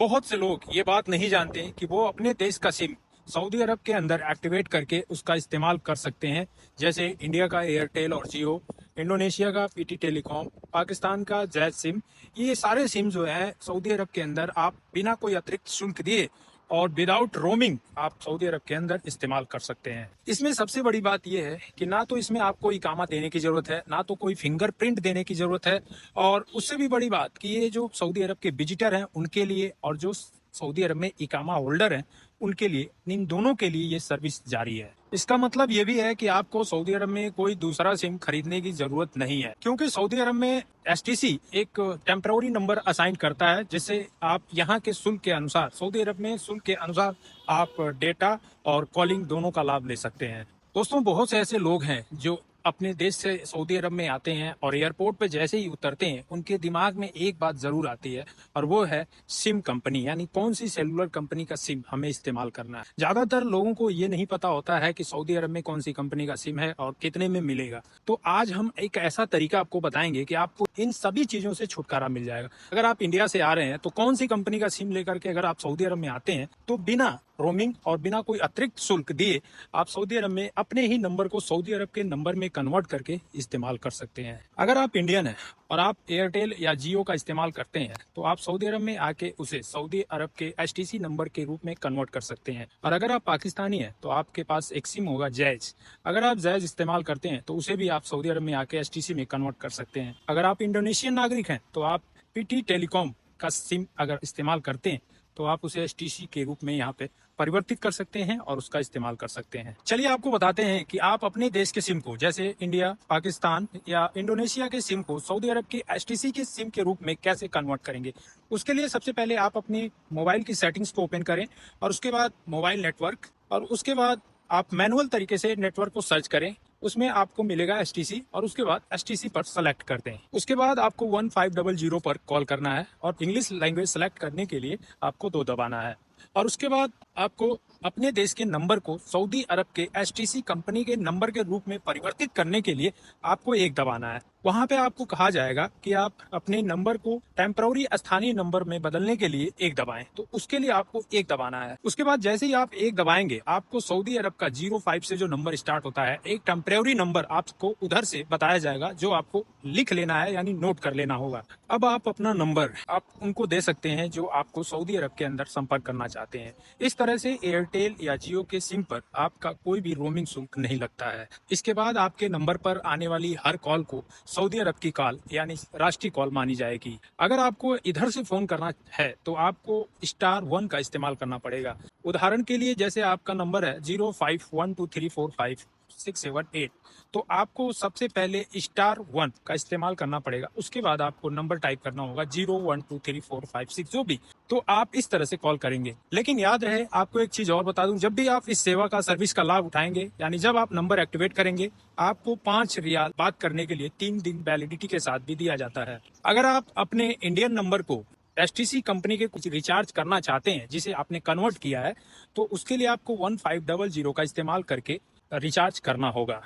बहुत से लोग ये बात नहीं जानते कि वो अपने देश का सिम सऊदी अरब के अंदर एक्टिवेट करके उसका इस्तेमाल कर सकते हैं। जैसे इंडिया का एयरटेल और जियो, इंडोनेशिया का पीटी टेलीकॉम, पाकिस्तान का जैज सिम। ये सारे सिम जो है सऊदी अरब के अंदर आप बिना कोई अतिरिक्त शुल्क दिए और विदाउट रोमिंग आप सऊदी अरब के अंदर इस्तेमाल कर सकते हैं। इसमें सबसे बड़ी बात यह है कि ना तो इसमें आपको इकामा देने की जरूरत है, ना तो कोई फिंगरप्रिंट देने की जरूरत है। और उससे भी बड़ी बात कि ये जो सऊदी अरब के विजिटर हैं उनके लिए और जो सऊदी अरब में इकामा होल्डर हैं उनके लिए, इन दोनों के लिए ये सर्विस जारी है। इसका मतलब ये भी है कि आपको सऊदी अरब में कोई दूसरा सिम खरीदने की जरूरत नहीं है, क्योंकि सऊदी अरब में एसटीसी एक टेम्पररी नंबर असाइन करता है, जिससे आप यहाँ के शुल्क के अनुसार, सऊदी अरब में शुल्क के अनुसार आप डेटा और कॉलिंग दोनों का लाभ ले सकते हैं। दोस्तों, बहुत से ऐसे लोग हैं जो अपने देश से सऊदी अरब में आते हैं और एयरपोर्ट पे जैसे ही उतरते हैं उनके दिमाग में एक बात जरूर आती है, और वो है सिम कंपनी, यानी कौन सी सेलुलर कंपनी का सिम हमें इस्तेमाल करना है। ज्यादातर लोगों को ये नहीं पता होता है कि सऊदी अरब में कौन सी कंपनी का सिम है और कितने में मिलेगा। तो आज हम एक ऐसा तरीका आपको बताएंगे कि आपको इन सभी चीजों से छुटकारा मिल जाएगा। अगर आप इंडिया से आ रहे हैं तो कौन सी कंपनी का सिम लेकर के अगर आप सऊदी अरब में आते हैं तो बिना रोमिंग और बिना कोई अतिरिक्त शुल्क दिए आप सऊदी अरब में अपने ही नंबर को सऊदी अरब के नंबर में कन्वर्ट करके इस्तेमाल कर सकते हैं। अगर आप इंडियन हैं और आप एयरटेल या जियो का इस्तेमाल करते हैं तो आप सऊदी अरब में आके उसे सऊदी अरब के एचटीसी नंबर के रूप में कन्वर्ट कर सकते हैं। और अगर आप पाकिस्तानी हैं तो आपके पास एक सिम होगा जैज। अगर आप जैज इस्तेमाल करते हैं तो उसे भी आप सऊदी अरब में आके एचटीसी में कन्वर्ट कर सकते हैं। अगर आप इंडोनेशियन नागरिक हैं तो आप पीटी टेलीकॉम का सिम अगर इस्तेमाल करते हैं तो आप उसे एचटीसी के रूप में यहाँ पे परिवर्तित कर सकते हैं और उसका इस्तेमाल कर सकते हैं। चलिए आपको बताते हैं कि आप अपने देश के सिम को, जैसे इंडिया, पाकिस्तान या इंडोनेशिया के सिम को सऊदी अरब के एचटीसी के सिम के रूप में कैसे कन्वर्ट करेंगे। उसके लिए सबसे पहले आप अपने मोबाइल की सेटिंग्स को ओपन करें और उसके बाद मोबाइल नेटवर्क, और उसके बाद आप मैनुअल तरीके से नेटवर्क को सर्च करें। उसमें आपको मिलेगा एचटीसी और उसके बाद एचटीसी पर सेलेक्ट करते हैं। उसके बाद आपको 1500 पर कॉल करना है और इंग्लिश लैंग्वेज सेलेक्ट करने के लिए आपको 2 दबाना है। और उसके बाद आपको अपने देश के नंबर को सऊदी अरब के एचटीसी कंपनी के नंबर के रूप में परिवर्तित करने के लिए आपको 1 दबाना है। वहां पे आपको कहा जाएगा कि आप अपने नंबर को टेम्पररी स्थानीय नंबर में बदलने के लिए 1 दबाएं, तो उसके लिए आपको 1 दबाना है। उसके बाद जैसे ही आप 1 दबाएंगे आपको सऊदी अरब का 05 से जो नंबर स्टार्ट होता है, एक टेम्पररी नंबर आपको उधर से बताया जाएगा जो आपको लिख लेना है, यानी नोट कर लेना होगा। अब आप अपना नंबर आप उनको दे सकते हैं जो आपको सऊदी अरब के अंदर संपर्क करना चाहते हैं। इस तरह से एयरटेल या जियो के सिम पर आपका कोई भी रोमिंग शुल्क नहीं लगता है। इसके बाद आपके नंबर पर आने वाली हर कॉल को सऊदी अरब की कॉल यानी राष्ट्रीय कॉल मानी जाएगी। अगर आपको इधर से फोन करना है तो आपको *1 का इस्तेमाल करना पड़ेगा। उदाहरण के लिए जैसे आपका नंबर है 0512345678, तो आपको सबसे पहले *1 का इस्तेमाल करना पड़ेगा। उसके बाद आपको नंबर टाइप करना होगा 012345 जो भी, तो आप इस तरह से कॉल करेंगे। लेकिन याद रहे, आपको एक चीज और बता दूं, जब भी आप इस सेवा का, सर्विस का लाभ उठाएंगे, यानी जब आप नंबर एक्टिवेट करेंगे, आपको 5 रियाल बात करने के लिए 3 दिन वैलिडिटी के साथ भी दिया जाता है। अगर आप अपने इंडियन नंबर को एचटीसी कंपनी के कुछ रिचार्ज करना चाहते हैं जिसे आपने कन्वर्ट किया है, तो उसके लिए आपको 1500 का इस्तेमाल करके रिचार्ज करना होगा।